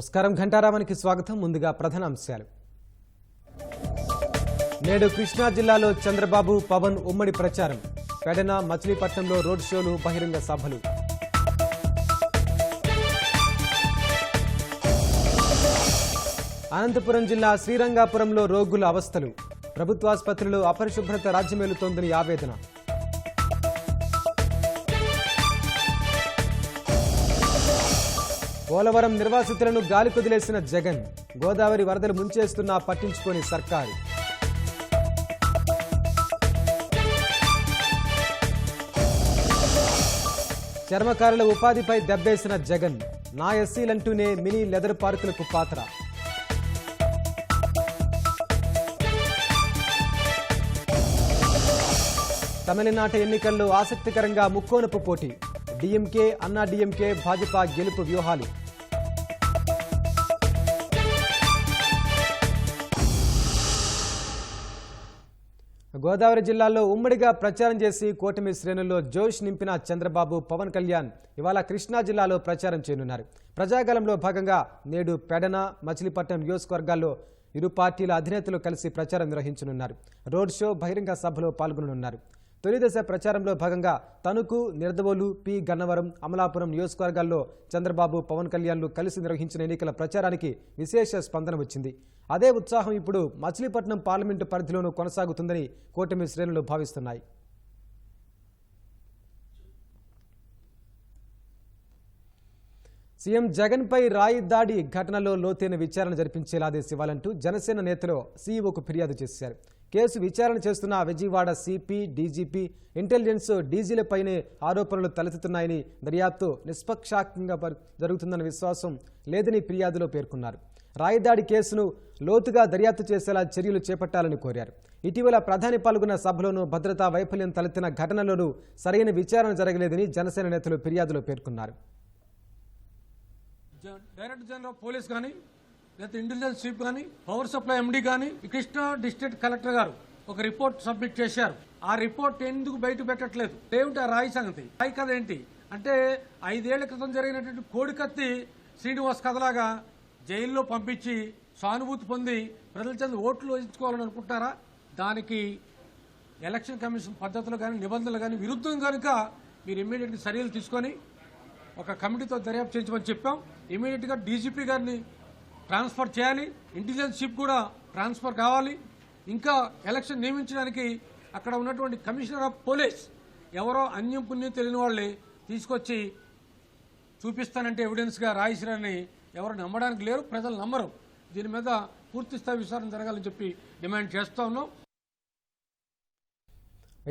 నమస్కారం ఘంటారామానికి స్వాగతం. ముందుగా ప్రధాన అంశాలు. నేడు కృష్ణా జిల్లాలో చంద్రబాబు పవన్ ఉమ్మడి ప్రచారం. పెడన మచిలీపట్నంలో రోడ్ షోలు, బహిరంగ సభలు. అనంతపురం జిల్లా శ్రీరంగాపురంలో రోగుల అవస్థలు. ప్రభుత్వాసుపత్రిలో అపరిశుభ్రత రాజ్యమేలుతోందని ఆవేదన. పోలవరం నిర్వాసితులను గాలి కుదిలేసిన జగన్. గోదావరి వరదలు ముంచేస్తున్నా పట్టించుకోని సర్కారు. చర్మకారుల ఉపాధిపై దెబ్బేసిన జగన్. నా ఎస్సీలంటూనే మినీ లెదర్ పార్కులకు పాత్ర. తమిళనాట ఎన్నికల్లో ఆసక్తికరంగా ముక్కోనపు పోటీ. డీఎంకే, అన్నా డీఎంకే, భాజపా గెలుపు వ్యూహాలు. గోదావరి జిల్లాలో ఉమ్మడిగా ప్రచారం చేసి కూటమి శ్రేణుల్లో జోష్ నింపిన చంద్రబాబు, పవన్ కళ్యాణ్ ఇవాళ కృష్ణా జిల్లాలో ప్రచారం చేయనున్నారు. ప్రజాగళంలో భాగంగా నేడు పెడన, మచిలీపట్నం నియోజకవర్గాల్లో ఇరు పార్టీల అధినేతలు కలిసి ప్రచారం నిర్వహించనున్నారు. రోడ్ షో, బహిరంగ సభలో పాల్గొననున్నారు. తొలిదశ ప్రచారంలో భాగంగా తణుకు, నిడదవోలు, పి గన్నవరం, అమలాపురం నియోజకవర్గాల్లో చంద్రబాబు, పవన్ కళ్యాణ్లు కలిసి నిర్వహించిన ఎన్నికల ప్రచారానికి విశేష స్పందన వచ్చింది. అదే ఉత్సాహం ఇప్పుడు మచిలీపట్నం పార్లమెంటు పరిధిలోనూ కొనసాగుతుందని కూటమి శ్రేణులు భావిస్తున్నాయి. సీఎం జగన్పై రాయి దాడి ఘటనలో లోతైన విచారణ జరిపించేలా ఆదేశం ఇవ్వాలంటూ జనసేన నేతలు సీఈఓకు ఫిర్యాదు చేశారు. కేసు విచారణ చేస్తున్న విజయవాడ సిపి, డీజీపీ, ఇంటెలిజెన్స్ డీజీలపైనే ఆరోపణలు తలెత్తుతున్నాయని, దర్యాప్తు నిష్పక్షపాతంగా జరుగుతుందన్న విశ్వాసం లేదని ఫిర్యాదులో పేర్కొన్నారు. రాయిదాడి కేసును లోతుగా దర్యాప్తు చేసేలా చర్యలు చేపట్టాలని కోరారు. ఇటీవల ప్రధాని పాల్గొన్న సభలోనూ భద్రతా వైఫల్యం తలెత్తిన ఘటనలోనూ సరైన విచారణ జరగలేదని జనసేన నేతలు ఫిర్యాదులో పేర్కొన్నారు. డైరెక్టర్ జనరల్ ఆఫ్ పోలీస్ కానీ, లేదా ఇంటెలిజెన్స్ చీఫ్ కానీ, పవర్ సప్లై ఎండీ కానీ, కృష్ణా డిస్ట్రిక్ట్ కలెక్టర్ గారు ఒక రిపోర్ట్ సబ్మిట్ చేశారు. ఆ రిపోర్ట్ ఎందుకు బయట పెట్టట్లేదు? ఏమిటి ఆ రాయి సంగతి? రాయి కథ ఏంటి అంటే, 5 ఏళ్ల క్రితం జరిగినటువంటి కోడికత్తి శ్రీనివాస్ కథలాగా జైల్లో పంపించి సానుభూతి పొంది ప్రజల చెంది ఓట్లు వేయించుకోవాలని అనుకుంటారా? దానికి ఎలక్షన్ కమిషన్ పద్ధతులు కానీ, నిబంధనలు కానీ విరుద్ధం కనుక మీరు ఇమ్మీడియట్గా చర్యలు తీసుకొని ఒక కమిటీతో దర్యాప్తు చేయించమని చెప్పాం. ఇమీడియట్గా డీజీపీ గారిని ట్రాన్స్ఫర్ చేయాలి, ఇంటెలిజెన్స్ చీఫ్ కూడా ట్రాన్స్ఫర్ కావాలి. ఇంకా ఎలక్షన్ నియమించడానికి అక్కడ ఉన్నటువంటి కమిషనర్ ఆఫ్ పోలీస్ ఎవరో అన్యం పుణ్యం తెలియని వాళ్ళే తీసుకొచ్చి చూపిస్తానంటే ఎవిడెన్స్గా రాయిసిరని ఎవరు నమ్మడానికి లేరు, ప్రజలు నమ్మరు. దీని మీద పూర్తిస్థాయి విచారణ జరగాలని చెప్పి డిమాండ్ చేస్తా ఉన్నాం.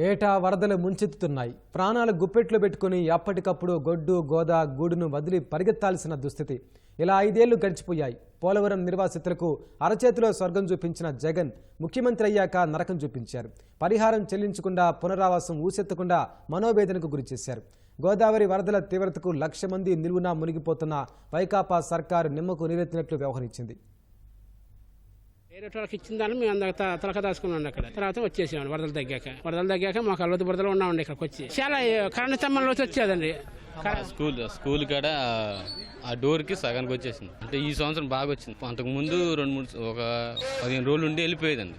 ఏటా వరదలు ముంచెత్తుతున్నాయి. ప్రాణాలు గుప్పెట్లో పెట్టుకుని ఎప్పటికప్పుడు గొడ్డు, గోదా, గూడును వదిలి పరిగెత్తాల్సిన దుస్థితి. ఇలా 5 ఏళ్లు గడిచిపోయాయి. పోలవరం నిర్వాసితులకు అరచేతిలో స్వర్గం చూపించిన జగన్ ముఖ్యమంత్రి అయ్యాక నరకం చూపించారు. పరిహారం చెల్లించకుండా, పునరావాసం ఊసెత్తకుండా మనోవేదనకు గురిచేశారు. గోదావరి వరదల తీవ్రతకు 1,00,000 మంది నిలువునా మునిగిపోతున్న వైకాపా సర్కారు నిమ్మకు నీరెత్తినట్లు వ్యవహరించింది. వేరేటోళ్ళకి ఇచ్చిన దాన్ని మేము అందరూ తలక దాచుకున్నాం. అక్కడ తర్వాత వచ్చేసామండి. వరదలు తగ్గాక మాకు అల్లది బురదలు ఉన్నామండి. ఇక్కడికి వచ్చి చాలా కరెంట్ స్తంభంలో వచ్చేదండి. స్కూల్ కాడ ఆ డోర్ కి సగానికి వచ్చేసింది. అంటే ఈ సంవత్సరం బాగా వచ్చింది. అంతకు ముందు 15 రోజులు ఉండి వెళ్ళిపోయేదండి.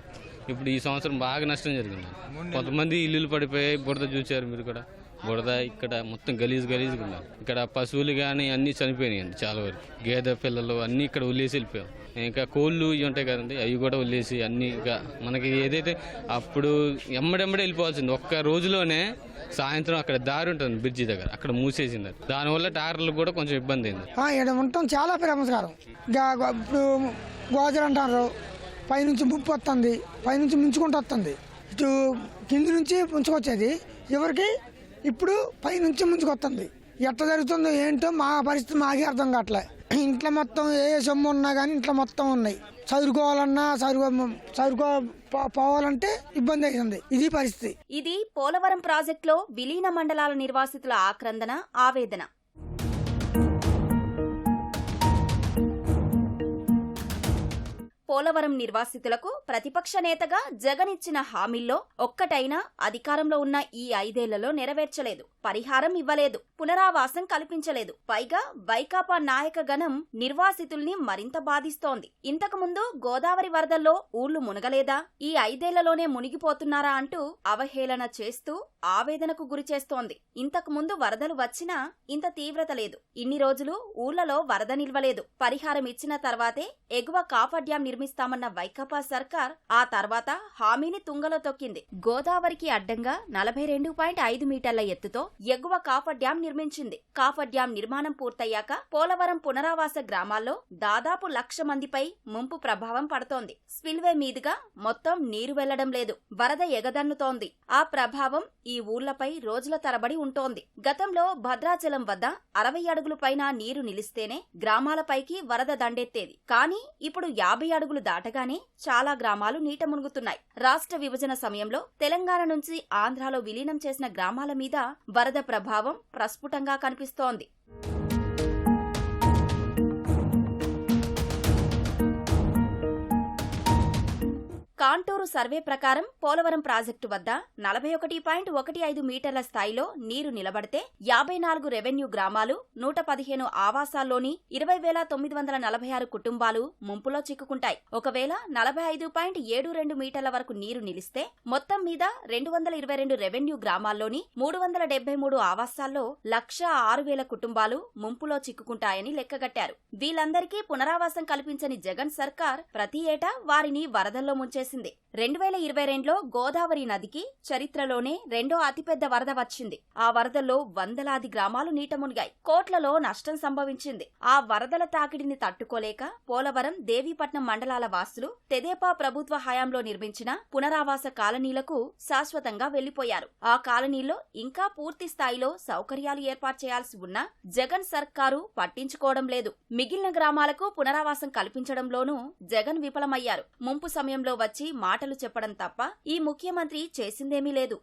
ఇప్పుడు ఈ సంవత్సరం బాగా నష్టం జరిగింది. కొంతమంది ఇల్లులు పడిపోయాయి. బురద చూసారు మీరు కూడా. బురద ఇక్కడ మొత్తం గలీజ్గా ఉన్నారు. ఇక్కడ పశువులు కానీ అన్ని చనిపోయినాయండి. చాలా వరకు గేదె పిల్లలు అన్ని ఇక్కడ వదిలేసి వెళ్ళిపోయాం. ఇంకా కోళ్ళు ఇవి ఉంటాయి కదండి, అవి కూడా వదిలేసి అన్ని ఇక మనకి ఏదైతే అప్పుడు ఎమ్మడెమ్మడే వెళ్ళిపోవాల్సింది. ఒక్క రోజులోనే సాయంత్రం అక్కడ దారి ఉంటుంది బ్రిడ్జి దగ్గర, అక్కడ మూసేసింది. దానివల్ల టార్లు కూడా కొంచెం ఇబ్బంది అయింది. ఇక్కడ ఉండటం చాలా ప్రమాదకరం. ఇప్పుడు గోజలు అంటారు, పైనుంచి ముప్పు వస్తుంది, పైనుంచి ముంచుకుంటూ వస్తుంది. ఇటు కింది నుంచి ముంచుకొచ్చేది ఎవరికి, ఇప్పుడు పైనుంచి ముంచుకొస్తుంది. ఎట్లా జరుగుతుందో ఏంటో మా పరిస్థితి మాకే అర్థం కావట్లే. ఇంట్లో మొత్తం ఏ సొమ్ము ఉన్నా కానీ ఇంట్లో మొత్తం ఉన్నాయి. చదువుకోవాలన్నా పోవాలంటే ఇబ్బంది అవుతుంది. ఇది పరిస్థితి. ఇది పోలవరం ప్రాజెక్టులో విలీన మండలాల నిర్వాసితుల ఆక్రందన, ఆవేదన. పోలవరం నిర్వాసితులకు ప్రతిపక్ష నేతగా జగన్ ఇచ్చిన హామీల్లో ఒక్కటైనా అధికారంలో ఉన్న ఈ 5 ఏళ్లలో నెరవేర్చలేదు. పరిహారం ఇవ్వలేదు, పునరావాసం కల్పించలేదు. పైగా వైకాపా నాయక గణం నిర్వాసితుల్ని మరింత బాధిస్తోంది. ఇంతకుముందు గోదావరి వరదల్లో ఊళ్లు మునగలేదా, ఈ 5 ఏళ్లలోనే మునిగిపోతున్నారా అంటూ అవహేళన చేస్తూ ఆవేదనకు గురిచేస్తోంది. ఇంతకుముందు వరదలు వచ్చినా ఇంత తీవ్రత లేదు. ఇన్ని రోజులు ఊళ్లలో వరద నిల్వలేదు. పరిహారం ఇచ్చిన తర్వాతే ఎగువ కాఫర్ డ్యాం నిర్మిస్తామన్న వైకాపా సర్కార్ ఆ తర్వాత హామీని తుంగలో తొక్కింది. గోదావరికి అడ్డంగా 42.5 మీటర్ల ఎత్తుతో ఎగువ కాఫర్ డ్యాం నిర్మించింది. కాఫర్ డ్యాం నిర్మాణం పూర్తయ్యాక పోలవరం పునరావాస గ్రామాల్లో దాదాపు 1,00,000 మందిపై ముంపు ప్రభావం పడుతోంది. స్పిల్వే మీదుగా మొత్తం నీరు వెళ్లడం లేదు. వరద ఎగదన్నుతోంది. ఆ ప్రభావం ఈ ఊర్లపై రోజుల తరబడి ఉంటోంది. గతంలో భద్రాచలం వద్ద 60 అడుగుల పైన నీరు నిలిస్తేనే గ్రామాలపైకి వరద దండెత్తేది. కానీ ఇప్పుడు 50 అడుగులు దాటగానే చాలా గ్రామాలు నీట మునుగుతున్నాయి. రాష్ట్ర విభజన సమయంలో తెలంగాణ నుంచి ఆంధ్రాలో విలీనం చేసిన గ్రామాల మీద వరద ప్రభావం ప్రస్ఫుటంగా కనిపిస్తోంది. కాంటూరు సర్వే ప్రకారం పోలవరం ప్రాజెక్టు వద్ద 41.15 మీటర్ల స్థాయిలో నీరు నిలబడితే 54 రెవెన్యూ గ్రామాలు, 115 ఆవాసాల్లోని 20,946 కుటుంబాలు ముంపులో చిక్కుకుంటాయి. ఒకవేళ 45.72 మీటర్ల వరకు నీరు నిలిస్తే మొత్తం మీద 222 రెవెన్యూ గ్రామాల్లోని 373 ఆవాసాల్లో 106,000 కుటుంబాలు ముంపులో చిక్కుకుంటాయని లెక్కగట్టారు. వీళ్ళందరికీ పునరావాసం కల్పించని జగన్ సర్కార్ ప్రతి ఏటా వారిని వరదల్లో ముంచేసింది. 2022లో గోదావరి నదికి చరిత్రలోనే రెండో అతిపెద్ద వరద వచ్చింది. ఆ వరదల్లో వందలాది గ్రామాలు నీట మునిగాయి. కోట్లలో నష్టం సంభవించింది. ఆ వరదల తాకిడిని తట్టుకోలేక పోలవరం, దేవీపట్నం మండలాల వాసులు తెదేపా ప్రభుత్వ హయాంలో నిర్మించిన పునరావాస కాలనీలకు శాశ్వతంగా వెళ్లిపోయారు. ఆ కాలనీల్లో ఇంకా పూర్తి స్థాయిలో సౌకర్యాలు ఏర్పాటు చేయాల్సి ఉన్నా జగన్ సర్కారు పట్టించుకోవడం లేదు. మిగిలిన గ్రామాలకు పునరావాసం కల్పించడంలోనూ జగన్ విఫలమయ్యారు. ముంపు సమయంలో వచ్చి మాటలు చెప్పడం తప్ప ఈ ముఖ్యమంత్రి చేసిందేమీ లేదు.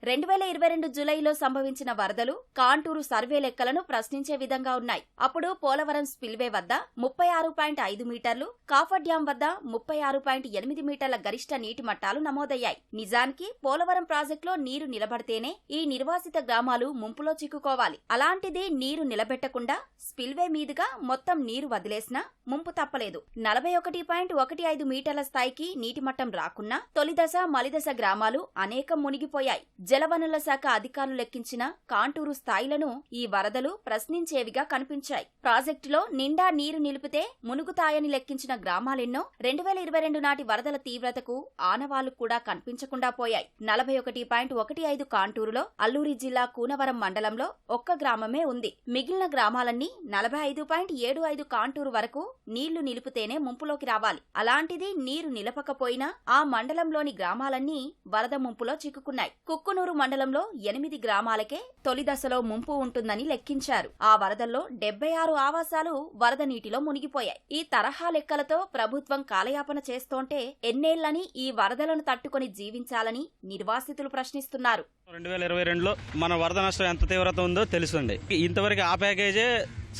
2022 జూలైలో సంభవించిన వరదలు కాంటూరు సర్వే లెక్కలను ప్రశ్నించే విధంగా ఉన్నాయి. అప్పుడు పోలవరం స్పిల్వే వద్ద 36.5 మీటర్లు, కాఫర్ డ్యాం వద్ద 36.8 మీటర్ల గరిష్ట నీటి మట్టాలు నమోదయ్యాయి. నిజానికి పోలవరం ప్రాజెక్టులో నీరు నిలబడితేనే ఈ నిర్వాసిత గ్రామాలు ముంపులో చిక్కుకోవాలి. అలాంటిది నీరు నిలబెట్టకుండా స్పిల్వే మీదుగా మొత్తం నీరు వదిలేసినా ముంపు తప్పలేదు. 41.15 మీటర్ల స్థాయికి నీటి మట్టం రాకున్నా తొలిదశ, మలిదశ గ్రామాలు అనేకం మునిగిపోయాయి. జలవనరుల శాఖ అధికారులు లెక్కించిన కాంటూరు స్థాయిలను ఈ వరదలు ప్రశ్నించేవిగా కనిపించాయి. ప్రాజెక్టులో నిండా నీరు నిలిపితే మునుగుతాయని లెక్కించిన గ్రామాలెన్నో 2022 నాటి వరదల తీవ్రతకు ఆనవాళ్లు కూడా కనిపించకుండా పోయాయి. 41.15 కాంటూరులో అల్లూరి జిల్లా కూనవరం మండలంలో ఒక్క గ్రామమే ఉంది. మిగిలిన గ్రామాలన్నీ 45.75 కాంటూరు వరకు నీళ్లు నిలిపితేనే ముంపులోకి రావాలి. అలాంటిది నీరు నిలపకపోయినా ఆ మండలంలోని గ్రామాలన్నీ వరద ముంపులో చిక్కుకున్నాయి. కుక్కునూరు మండలంలో 8 గ్రామాలకే తొలి దశలో ముంపు ఉంటుందని లెక్కించారు. ఆ వరదల్లో 76 ఆవాసాలు వరద నీటిలో మునిగిపోయాయి. ఈ తరహా లెక్కలతో ప్రభుత్వం కాలయాపన చేస్తోంటే ఎన్నేళ్లని ఈ వరదలను తట్టుకొని జీవించాలని నిర్వాసితులు ప్రశ్నిస్తున్నారు. 2022లో మన వరద నష్టం ఎంత తీవ్రత ఉందో తెలుసుంది. ఇంతవరకు ఆ ప్యాకేజే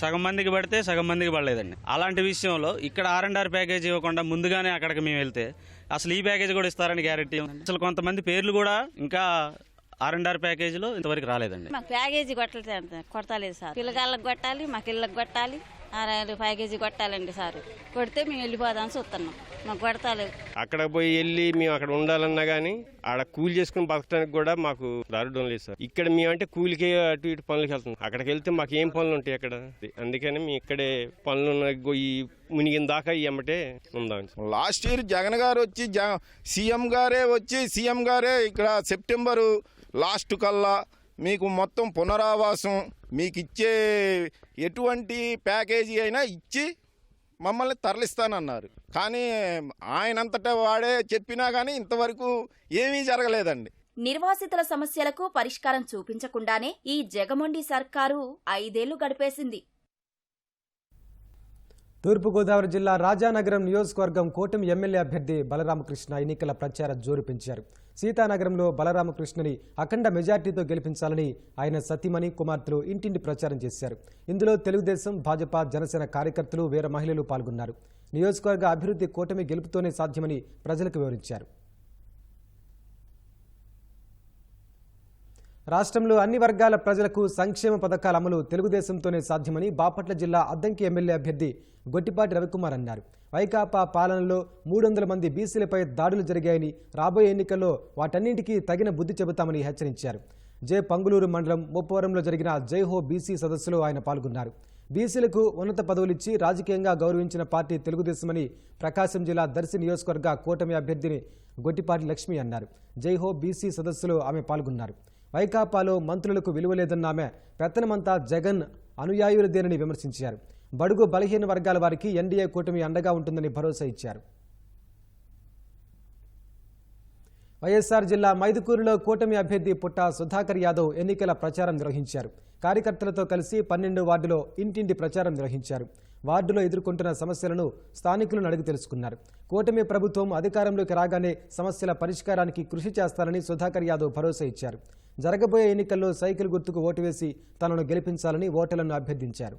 సగం మందికి పడితే సగం మందికి పడలేదండి. అలాంటి విషయంలో ఇక్కడ R&R ప్యాకేజ్ ఇవ్వకుండా ముందుగానే అక్కడికి మేము వెళ్తే అసలు ఈ ప్యాకేజ్ కూడా ఇస్తారని గ్యారెంటీ ఉంది. అసలు కొంతమంది పేర్లు కూడా ఇంకా R&R ప్యాకేజీలో ఇంతవరకు రాలేదండి. మాకు ప్యాకేజీ కొట్టలేదు సార్. పిల్లగాళ్ళకి కొట్టాలి, మాకు ఇళ్ళకి కొట్టాలి, ప్యాకేజీ కొట్టాలండి సార్. కొడితే మేము వెళ్ళిపోదామని చూస్తున్నాం. మాకు కొడతాలేదు. అక్కడ పోయి వెళ్ళి మేము అక్కడ ఉండాలన్నా కానీ ఆడ కూలి చేసుకుని బతకడానికి కూడా మాకు దారుడం లేదు సార్. ఇక్కడ మేమంటే కూలికి అటు ఇటు పనులకి వెళ్తున్నాం. అక్కడికి వెళ్తే మాకు ఏం పనులు ఉంటాయి అక్కడ. అందుకని మేము ఇక్కడే పనులు ఈ మునిగిన దాకా ఇమ్మటే ఉందాం. లాస్ట్ ఇయర్ జగన్ గారు వచ్చి సీఎం గారే ఇక్కడ సెప్టెంబరు లాస్ట్ కల్లా మీకు మొత్తం పునరావాసం మీకు ఇచ్చే ఎటువంటి ప్యాకేజీ అయినా ఇచ్చి మమ్మల్ని తరలిస్తానన్నారు. కానీ ఆయనంతటా వాడే చెప్పినా కానీ ఇంతవరకు ఏమీ జరగలేదండి. నిర్వాసితుల సమస్యలకు పరిష్కారం చూపించకుండానే ఈ జగమొండి సర్కారు 5 ఏళ్లు గడిపేసింది. తూర్పుగోదావరి జిల్లా రాజానగరం నియోజకవర్గం కూటమి ఎమ్మెల్యే అభ్యర్థి బలరామకృష్ణ ఎన్నికల ప్రచార జోరు పెంచారు. సీతానగరంలో బలరామకృష్ణని అఖండ మెజార్టీతో గెలిపించాలని ఆయన సతీమణి కుమార్తెలు ఇంటింటి ప్రచారం చేశారు. ఇందులో తెలుగుదేశం, భాజపా, జనసేన కార్యకర్తలు, వేరే మహిళలు పాల్గొన్నారు. నియోజకవర్గ అభివృద్ధి కూటమి గెలుపుతోనే సాధ్యమని ప్రజలకు వివరించారు. రాష్ట్రంలో అన్ని వర్గాల ప్రజలకు సంక్షేమ పథకాల అమలు తెలుగుదేశంతోనే సాధ్యమని బాపట్ల జిల్లా అద్దంకి ఎమ్మెల్యే అభ్యర్థి గొట్టిపాటి రవికుమార్ అన్నారు. వైకాపా పాలనలో 300 మంది బీసీలపై దాడులు జరిగాయని, రాబోయే ఎన్నికల్లో వాటన్నింటికీ తగిన బుద్ధి చెబుతామని హెచ్చరించారు. పంగులూరు మండలం ముప్పవరంలో జరిగిన జైహో బీసీ సదస్సులో ఆయన పాల్గొన్నారు. బీసీలకు ఉన్నత పదవులిచ్చి రాజకీయంగా గౌరవించిన పార్టీ తెలుగుదేశమని ప్రకాశం జిల్లా దర్శి నియోజకవర్గ కూటమి అభ్యర్థిని గొట్టిపాటి లక్ష్మి అన్నారు. జైహో బీసీ సదస్సులో ఆమె పాల్గొన్నారు. వైకాపాలో మంత్రులకు విలువలేదన్న ఆమె పెత్తనమంతా జగన్ అనుయాయులదేనని విమర్శించారు. బడుగు బలహీన వర్గాల వారికి ఎన్డీఏ కూటమి అండగా ఉంటుందని భరోసా ఇచ్చారు. వైఎస్ఆర్ జిల్లా మైదుకూరులో కూటమి అభ్యర్థి పుట్ట సుధాకర్ యాదవ్ ఎన్నికల ప్రచారం నిర్వహించారు. కార్యకర్తలతో కలిసి 12 వార్డులో ఇంటింటి ప్రచారం నిర్వహించారు. వార్డులో ఎదుర్కొంటున్న సమస్యలను స్థానికులను అడిగి తెలుసుకున్నారు. కూటమి ప్రభుత్వం అధికారంలోకి రాగానే సమస్యల పరిష్కారానికి కృషి చేస్తారని సుధాకర్ యాదవ్ భరోసా ఇచ్చారు. జరగబోయే ఎన్నికల్లో సైకిల్ గుర్తుకు ఓటు వేసి తనను గెలిపించాలని ఓటర్లను అభ్యర్థించారు.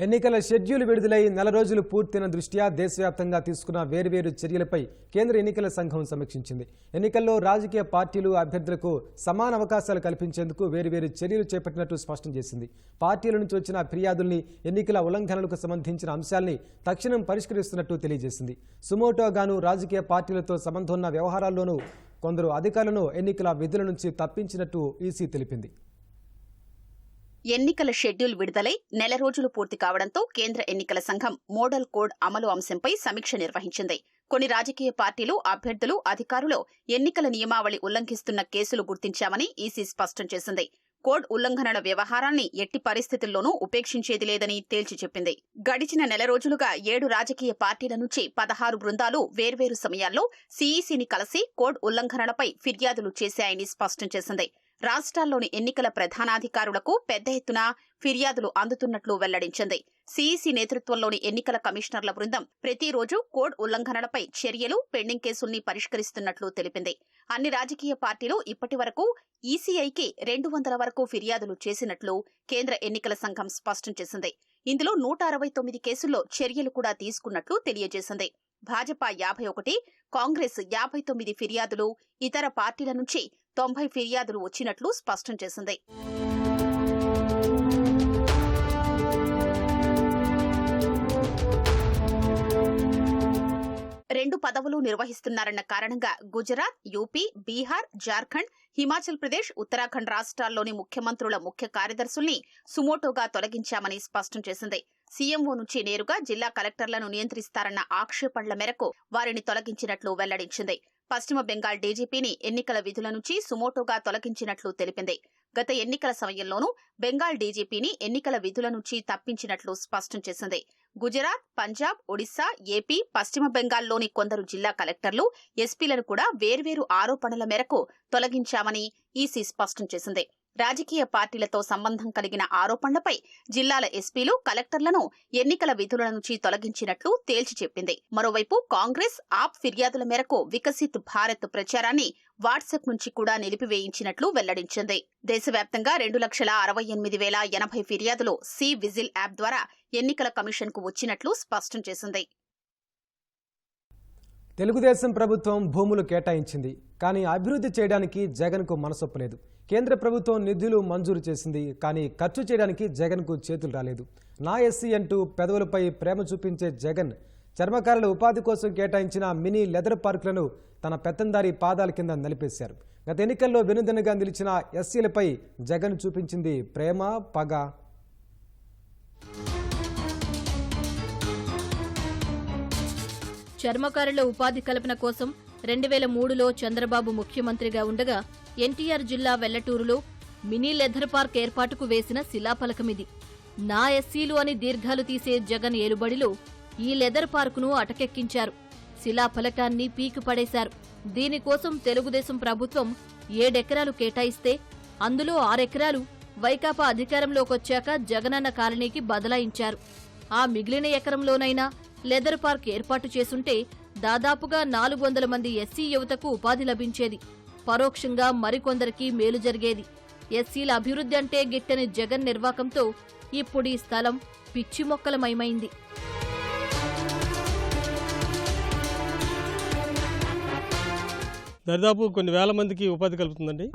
ఎన్నికల షెడ్యూల్ విడుదలై నెల రోజులు పూర్తయిన దృష్ట్యా దేశవ్యాప్తంగా తీసుకున్న వేర్వేరు చర్యలపై కేంద్ర ఎన్నికల సంఘం సమీక్షించింది. ఎన్నికల్లో రాజకీయ పార్టీలు, అభ్యర్థులకు సమాన అవకాశాలు కల్పించేందుకు వేర్వేరు చర్యలు చేపట్టినట్టు స్పష్టం చేసింది. పార్టీల నుంచి వచ్చిన ఫిర్యాదుల్ని, ఎన్నికల ఉల్లంఘనలకు సంబంధించిన అంశాల్ని తక్షణం పరిష్కరిస్తున్నట్టు తెలియజేసింది. సుమోటోగాను రాజకీయ పార్టీలతో సంబంధం ఉన్న వ్యవహారాల్లోనూ కొందరు అధికారులను ఎన్నికల విధుల నుంచి తప్పించినట్టు ఈసీ తెలిపింది. ఎన్నికల షెడ్యూల్ విడుదలై నెల రోజులు పూర్తి కావడంతో కేంద్ర ఎన్నికల సంఘం మోడల్ కోడ్ అమలు అంశంపై సమీక్ష నిర్వహించింది. కొన్ని రాజకీయ పార్టీలు, అభ్యర్థులు, అధికారులు ఎన్నికల నియమావళి ఉల్లంఘిస్తున్న కేసులు గుర్తించామని ఈసీ స్పష్టం చేసింది. కోడ్ ఉల్లంఘనల వ్యవహారాన్ని ఎట్టి పరిస్థితుల్లోనూ ఉపేక్షించేది లేదని తేల్చి చెప్పింది. గడిచిన నెల రోజులుగా 7 రాజకీయ పార్టీల నుంచి 16 బృందాలు వేర్వేరు సమయాల్లో సీఈసీని కలిసి కోడ్ ఉల్లంఘనలపై ఫిర్యాదులు చేశాయని స్పష్టం చేసింది. రాష్ట్రాల్లోని ఎన్నికల ప్రధానాధికారులకు పెద్ద ఎత్తున ఫిర్యాదులు అందుతున్నట్లు వెల్లడించింది. సీఈసీ నేతృత్వంలోని ఎన్నికల కమిషనర్ల బృందం ప్రతిరోజు కోడ్ ఉల్లంఘనలపై చర్యలు, పెండింగ్ కేసుల్ని పరిష్కరిస్తున్నట్లు తెలిపింది. అన్ని రాజకీయ పార్టీలు ఇప్పటి వరకు ఈసీఐకి 200 వరకు ఫిర్యాదులు చేసినట్లు కేంద్ర ఎన్నికల సంఘం స్పష్టం చేసింది. ఇందులో 169 కేసుల్లో చర్యలు కూడా తీసుకున్నట్లు తెలియజేసింది. భాజపా 51, కాంగ్రెస్ 59 ఫిర్యాదులు, ఇతర పార్టీల నుంచి 90 ఫిర్యాదులు వచ్చినట్లు స్పష్టం చేసింది. 2 పదవులు నిర్వహిస్తున్నారన్న కారణంగా గుజరాత్, యూపీ, బీహార్, జార్ఖండ్, హిమాచల్ ప్రదేశ్, ఉత్తరాఖండ్ రాష్ట్రాల్లోని ముఖ్యమంత్రుల ముఖ్య కార్యదర్శుల్ని సుమోటోగా తొలగించామని స్పష్టం చేసింది. సీఎంఓ నుంచి నేరుగా జిల్లా కలెక్టర్లను నియంత్రిస్తారన్న ఆక్షేపణల మేరకు వారిని తొలగించినట్లు వెల్లడించింది. పశ్చిమ బెంగాల్ డీజీపీని ఎన్నికల విధుల నుంచి సుమోటోగా తొలగించినట్లు తెలిపింది. గత ఎన్నికల సమయంలోనూ బెంగాల్ డీజీపీని ఎన్నికల విధుల నుంచి తప్పించినట్లు స్పష్టం చేసింది. గుజరాత్, పంజాబ్, ఒడిశా, ఏపీ, పశ్చిమ బెంగాల్లోని కొందరు జిల్లా కలెక్టర్లు, ఎస్పీలను కూడా వేర్వేరు ఆరోపణల మేరకు తొలగించామని ఈసీ స్పష్టం చేసింది. రాజకీయ పార్టీలతో సంబంధం కలిగిన ఆరోపణలపై జిల్లాల ఎస్పీలు, కలెక్టర్లను ఎన్నికల విధుల నుంచి తొలగించినట్లు తేల్చి చెప్పింది. మరోవైపు కాంగ్రెస్, ఆప్ ఫిర్యాదుల మేరకు వికసిత్ భారత్ ప్రచారాన్ని వాట్సాప్ నుంచి కూడా నిలిపివేయించినట్లు వెల్లడించింది. దేశవ్యాప్తంగా 2,68,080 ఫిర్యాదులు సి విజిల్ యాప్ ద్వారా ఎన్నికల కమిషన్కు వచ్చినట్లు స్పష్టం చేసింది. తెలుగుదేశం ప్రభుత్వం భూములు కేటాయించింది, కానీ అభివృద్ధి చేయడానికి జగన్కు మనసొప్పలేదు. కేంద్ర ప్రభుత్వం నిధులు మంజూరు చేసింది, కానీ ఖర్చు చేయడానికి జగన్కు చేతులు రాలేదు. నా ఎస్సీ అంటూ పెదవులపై ప్రేమ చూపించే జగన్ చర్మకారుల ఉపాధి కోసం కేటాయించిన మినీ లెదర్ పార్కులను తన పెత్తందారి పాదాల కింద నలిపేశారు. గత ఎన్నికల్లో వెనుదన్నుగా నిలిచిన ఎస్సీలపై జగన్ చూపించింది ప్రేమ, పగ. చర్మకారుల ఉపాధి కల్పన కోసం 2003లో చంద్రబాబు ముఖ్యమంత్రిగా ఉండగా ఎన్టీఆర్ జిల్లా వెల్లటూరులో మినీ లెదర్ పార్క్ ఏర్పాటుకు వేసిన శిలాఫలకమిది. నా ఎస్సీలు అని దీర్ఘాలు తీసే జగన్ ఏలుబడిలో ఈ లెదర్ పార్కును అటకెక్కించారు. శిలాఫలకాన్ని పీకి పడేశారు. దీనికోసం తెలుగుదేశం ప్రభుత్వం 7 ఎకరాలు కేటాయిస్తే అందులో 6 ఎకరాలు వైకాపా అధికారంలోకొచ్చాక జగనన్న కాలనీకి బదలాయించారు. ఆ మిగిలిన ఎకరంలోనైనా లెదర్ పార్క్ ఏర్పాటు చేసుంటే దాదాపుగా 400 మంది ఎస్సీ యువతకు ఉపాధి లభించేది. పరోక్షంగా మరికొందరికి మేలు జరిగేది. ఎస్సీల అభివృద్ధి అంటే గిట్టని జగన్ నిర్వాకంతో ఇప్పుడు ఈ స్థలం పిచ్చి మొక్కలమయమైంది. దాదాపు కొన్ని వేల మందికి ఉపాధి కలుగుతుందండి.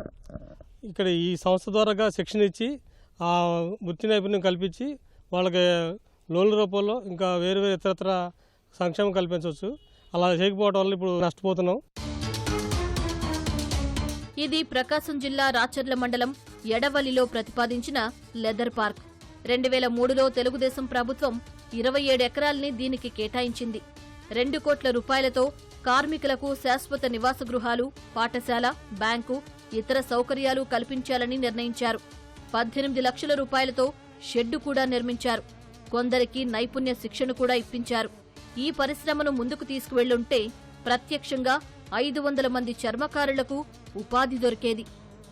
ఇక్కడ ఈ సంస్థ ద్వారాగా శిక్షణ ఇచ్చి ఆ వృత్తి నైపుణ్యం కల్పించి వాళ్ళకి లోన్ల రూపంలో ఇంకా వేరు ఇతరత్ర సంక్షేమం కల్పించవచ్చు. అలా చేయకపోవడం వల్ల ఇప్పుడు నష్టపోతున్నాం. ఇది ప్రకాశం జిల్లా రాచర్ల మండలం ఎడవల్లిలో ప్రతిపాదించిన లెదర్ పార్క్. 2003లో తెలుగుదేశం ప్రభుత్వం 27 ఎకరాల్ని దీనికి కేటాయించింది. 2 కోట్ల రూపాయలతో కార్మికులకు శాశ్వత నివాస గృహాలు, పాఠశాల, బ్యాంకు, ఇతర సౌకర్యాలు కల్పించాలని నిర్ణయించారు. 18 లక్షల రూపాయలతో షెడ్డు కూడా నిర్మించారు. కొందరికి నైపుణ్య శిక్షణ కూడా ఇప్పించారు. ఈ పరిశ్రమను ముందుకు తీసుకువెళ్లుంటే ప్రత్యక్షంగా 500 మంది చర్మకారులకు ఉపాధి దొరికేది.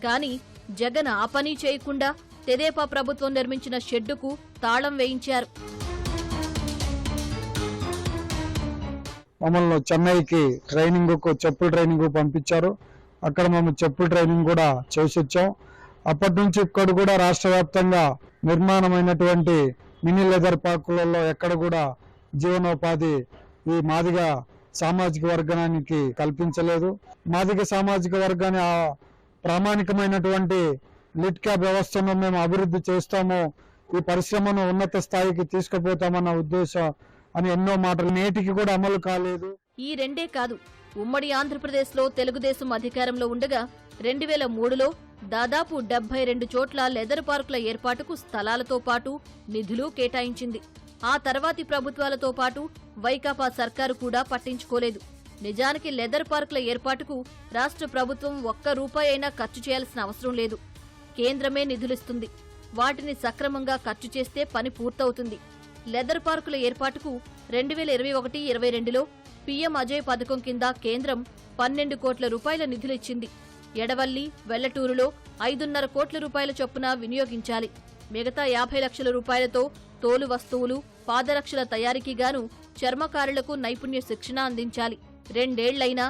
కానీ జగన్ ఆ పని చేయకుండా తెదేపా ప్రభుత్వం నిర్మించిన షెడ్డుకు తాళం వేయించారు. మమ్మల్ని చెన్నైకి చెప్పుల ట్రైనింగ్ పంపించారు. అక్కడ మేము చెప్పుల ట్రైనింగ్ కూడా చేసి వచ్చాం. అప్పటి నుంచి ఇక్కడ కూడా రాష్ట్ర వ్యాప్తంగా నిర్మాణమైనటువంటి మినీ లెదర్ పార్కులలో ఎక్కడ కూడా జీవనోపాధి ఈ మాదిగ సామాజిక వర్గానికి కల్పించలేదు. మాదిగ సామాజిక వర్గాన్ని ఆ ప్రామాణికమైనటువంటి లిట్ క్యాబ్ వ్యవస్థను మేము అభివృద్ధి చేస్తాము, ఈ పరిశ్రమను ఉన్నత స్థాయికి తీసుకుపోతామన్న ఉద్దేశం అని ఎన్నో మాటలు నేటికి కూడా అమలు కాలేదు. ఈ రెండే కాదు, ఉమ్మడి ఆంధ్రప్రదేశ్లో తెలుగుదేశం అధికారంలో ఉండగా 2003లో దాదాపు 72 చోట్ల లెదర్ పార్కుల ఏర్పాటుకు స్థలాలతో పాటు నిధులు కేటాయించింది. ఆ తర్వాతి ప్రభుత్వాలతో పాటు వైకాపా సర్కారు కూడా పట్టించుకోలేదు. నిజానికి లెదర్ పార్కుల ఏర్పాటుకు రాష్ట్ర ప్రభుత్వం ₹1 అయినా ఖర్చు చేయాల్సిన అవసరం లేదు. కేంద్రమే నిధులిస్తుంది. వాటిని సక్రమంగా ఖర్చు చేస్తే పని పూర్తవుతుంది. లెదర్ పార్కుల ఏర్పాటుకు 2021-22లో పీఎం అజయ్ పథకం కింద కేంద్రం 12 కోట్ల రూపాయల నిధులిచ్చింది. ఎడవల్లి, వెల్లటూరులో 5.5 కోట్ల రూపాయల చొప్పున వినియోగించాలి. మిగతా 50 లక్షల రూపాయలతో తోలు వస్తువులు, పాదరక్షల తయారీకిగాను చర్మకారులకు నైపుణ్య శిక్షణ అందించాలి. 2 ఏళ్లైనా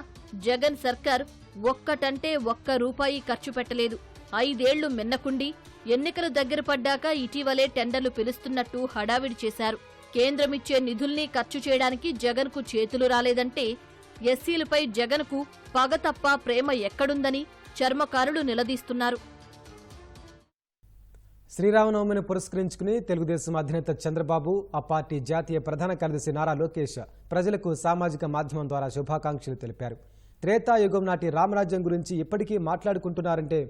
జగన్ సర్కార్ ఒక్కటంటే ₹1 ఖర్చు పెట్టలేదు. 5 ఏళ్లు మిన్నకుండి ఎన్నికలు దగ్గర పడ్డాక ఇటీవలే టెండర్లు పిలుస్తున్నట్టు హడావిడి చేశారు. కేంద్రమిచ్చే నిధుల్ని ఖర్చు చేయడానికి జగన్కు చేతులు రాలేదంటే ఎస్సీలపై జగన్కు పగ తప్ప ప్రేమ ఎక్కడుందని చర్మకారులు నిలదీస్తున్నారు. శ్రీరామనవమిని పురస్కరించుకుని తెలుగుదేశం అధినేత చంద్రబాబు, ఆ పార్టీ జాతీయ ప్రధాన కార్యదర్శి నారా లోకేష్ ప్రజలకు సామాజిక మాధ్యమం ద్వారా శుభాకాంక్షలు తెలిపారు. త్రేతాయుగం నాటి రామరాజ్యం గురించి ఇప్పటికీ మాట్లాడుకుంటున్నారంటే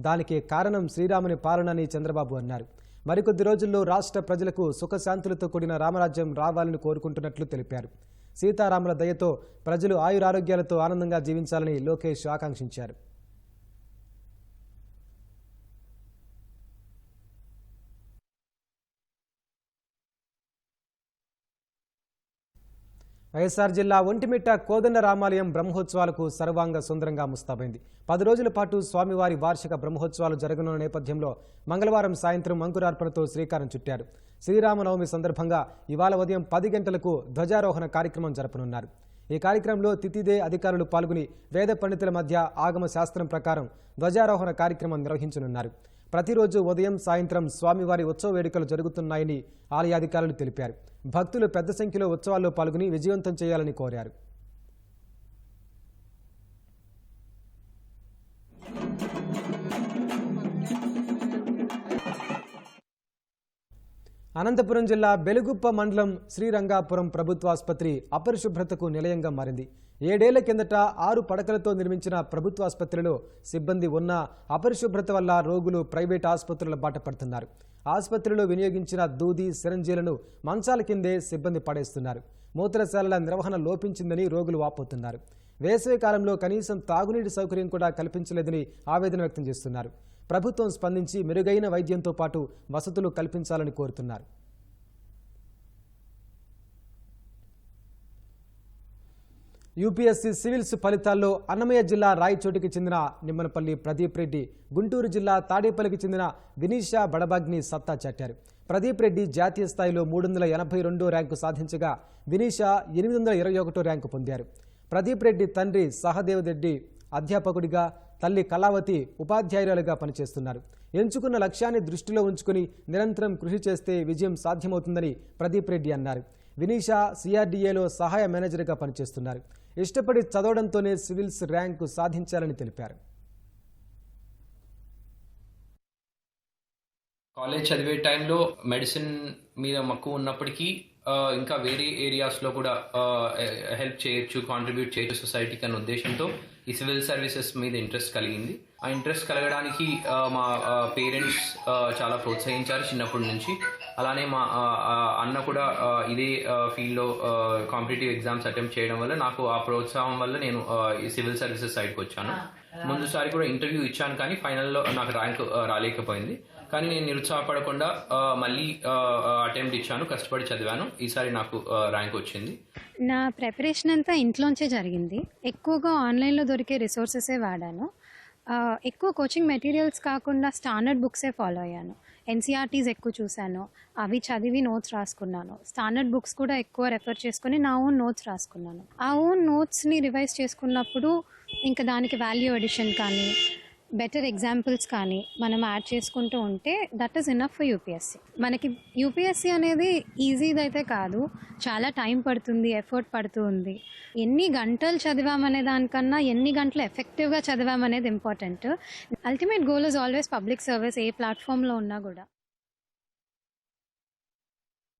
దానికి కారణం శ్రీరాముని పాలనని చంద్రబాబు అన్నారు. మరికొద్ది రోజుల్లో రాష్ట్ర ప్రజలకు సుఖశాంతులతో కూడిన రామరాజ్యం రావాలని కోరుకుంటున్నట్లు తెలిపారు. సీతారాముల దయతో ప్రజలు ఆయురారోగ్యాలతో ఆనందంగా జీవించాలని లోకేష్ ఆకాంక్షించారు. వైఎస్ఆర్ జిల్లా ఒంటిమిట్ట కోదండ రామాలయం బ్రహ్మోత్సవాలకు సర్వాంగ సుందరంగా ముస్తాబైంది. 10 రోజుల పాటు స్వామివారి వార్షిక బ్రహ్మోత్సవాలు జరగనున్న నేపథ్యంలో మంగళవారం సాయంత్రం అంకురార్పణతో శ్రీకారం చుట్టారు. శ్రీరామనవమి సందర్భంగా ఇవాళ ఉదయం 10 గంటలకు ధ్వజారోహణ కార్యక్రమం జరపనున్నారు. ఈ కార్యక్రమంలో తితిదే అధికారులు పాల్గొని వేద పండితుల మధ్య ఆగమ శాస్త్రం ప్రకారం ధ్వజారోహణ కార్యక్రమం నిర్వహించనున్నారు. ప్రతిరోజు ఉదయం, సాయంత్రం స్వామివారి ఉత్సవ వేడుకలు జరుగుతున్నాయని ఆలయాధికారులు తెలిపారు. భక్తులు పెద్ద సంఖ్యలో ఉత్సవాల్లో పాల్గొని విజయవంతం చేయాలని కోరారు. అనంతపురం జిల్లా బెలుగుప్ప మండలం శ్రీరంగాపురం ప్రభుత్వ ఆసుపత్రి అపరిశుభ్రతకు నిలయంగా మారింది. 7 ఏళ్ల కిందట 6 పడకలతో నిర్మించిన ప్రభుత్వ ఆసుపత్రిలో సిబ్బంది ఉన్నా అపరిశుభ్రత వల్ల రోగులు ప్రైవేట్ ఆసుపత్రుల బాట పడుతున్నారు. ఆసుపత్రిలో వినియోగించిన దూది, సిరంజీలను మంచాల కిందే సిబ్బంది పడేస్తున్నారు. మూత్రశాలల నిర్వహణ లోపించిందని రోగులు వాపోతున్నారు. వేసవి కాలంలో కనీసం తాగునీటి సౌకర్యం కూడా కల్పించలేదని ఆవేదన వ్యక్తం చేస్తున్నారు. ప్రభుత్వం స్పందించి మెరుగైన వైద్యంతో పాటు వసతులు కల్పించాలని కోరుతున్నారు. యూపీఎస్సీ సివిల్స్ ఫలితాల్లో అన్నమయ్య జిల్లా రాయచోటికి చెందిన నిమ్మనపల్లి ప్రదీప్ రెడ్డి, గుంటూరు జిల్లా తాడేపల్లికి చెందిన వినీషా బడబాగ్ని సత్తా చాటారు. ప్రదీప్ రెడ్డి జాతీయ స్థాయిలో 382 ర్యాంకు సాధించగా వినీషా 821 ర్యాంకు పొందారు. ప్రదీప్ రెడ్డి తండ్రి సహదేవ్ రెడ్డి అధ్యాపకుడిగా, తల్లి కళావతి ఉపాధ్యాయురాలుగా పనిచేస్తున్నారు. ఎంచుకున్న లక్ష్యాన్ని దృష్టిలో ఉంచుకుని నిరంతరం కృషి చేస్తే విజయం సాధ్యమవుతుందని ప్రదీప్ రెడ్డి అన్నారు. వినీషా సిఆర్డీఏలో సహాయ మేనేజర్గా పనిచేస్తున్నారు. ఇష్టపడి చదవడంతోనే సివిల్స్ ర్యాంకు సాధించాలని తెలిపారు. కాలేజ్ చదివే టైంలో మెడిసిన్ మీద మక్కువ ఉన్నప్పటికీ ఇంకా వేరే ఏరియాస్లో కూడా హెల్ప్ చేయొచ్చు, కాంట్రిబ్యూట్ చేయొచ్చు సొసైటీకి అనే ఉద్దేశంతో ఈ సివిల్ సర్వీసెస్ మీద ఇంట్రెస్ట్ కలిగింది. ఆ ఇంట్రెస్ట్ కలగడానికి మా పేరెంట్స్ చాలా ప్రోత్సహించారు చిన్నప్పటి నుంచి. అలానే మా అన్న కూడా ఇదే ఫీల్డ్లో కాంపిటేటివ్ ఎగ్జామ్స్ అటెంప్ట్ చేయడం వల్ల నాకు ఆ ప్రోత్సాహం వల్ల నేను ఈ సివిల్ సర్వీసెస్ సైడ్కి వచ్చాను. ముందుసారి కూడా ఇంటర్వ్యూ ఇచ్చాను, కానీ ఫైనల్లో నాకు ర్యాంక్ రాలేకపోయింది. కానీ నేను నిరుత్సాహపడకుండా మళ్ళీ అటెంప్ట్ ఇచ్చాను, కష్టపడి చదివాను. ఈసారి నాకు ర్యాంక్ వచ్చింది. నా ప్రిపరేషన్ అంతా ఇంట్లోంచే జరిగింది. ఎక్కువగా ఆన్లైన్లో దొరికే రిసోర్సెసే వాడాను. ఎక్కువ కోచింగ్ మెటీరియల్స్ కాకుండా స్టాండర్డ్ బుక్సే ఫాలో అయ్యాను. ఎన్సీఆర్టీస్ ఎక్కువ చూశాను, అవి చదివి నోట్స్ రాసుకున్నాను. స్టాండర్డ్ బుక్స్ కూడా ఎక్కువ రెఫర్ చేసుకుని నా ఓన్ నోట్స్ రాసుకున్నాను. ఆ ఓన్ నోట్స్ని రివైజ్ చేసుకున్నప్పుడు ఇంకా దానికి వాల్యూ ఎడిషన్ కానీ బెటర్ ఎగ్జాంపుల్స్ కానీ మనం యాడ్ చేసుకుంటూ ఉంటే that is enough for UPSC. మనకి యూపీఎస్సీ అనేది ఈజీదైతే కాదు, చాలా టైం పడుతుంది, ఎఫర్ట్ పడుతుంది. ఎన్ని గంటలు చదివామనే దానికన్నా ఎన్ని గంటలు ఎఫెక్టివ్గా చదివామనేది important. Ultimate goal is always public service, ఏ ప్లాట్ఫామ్లో ఉన్నా కూడా.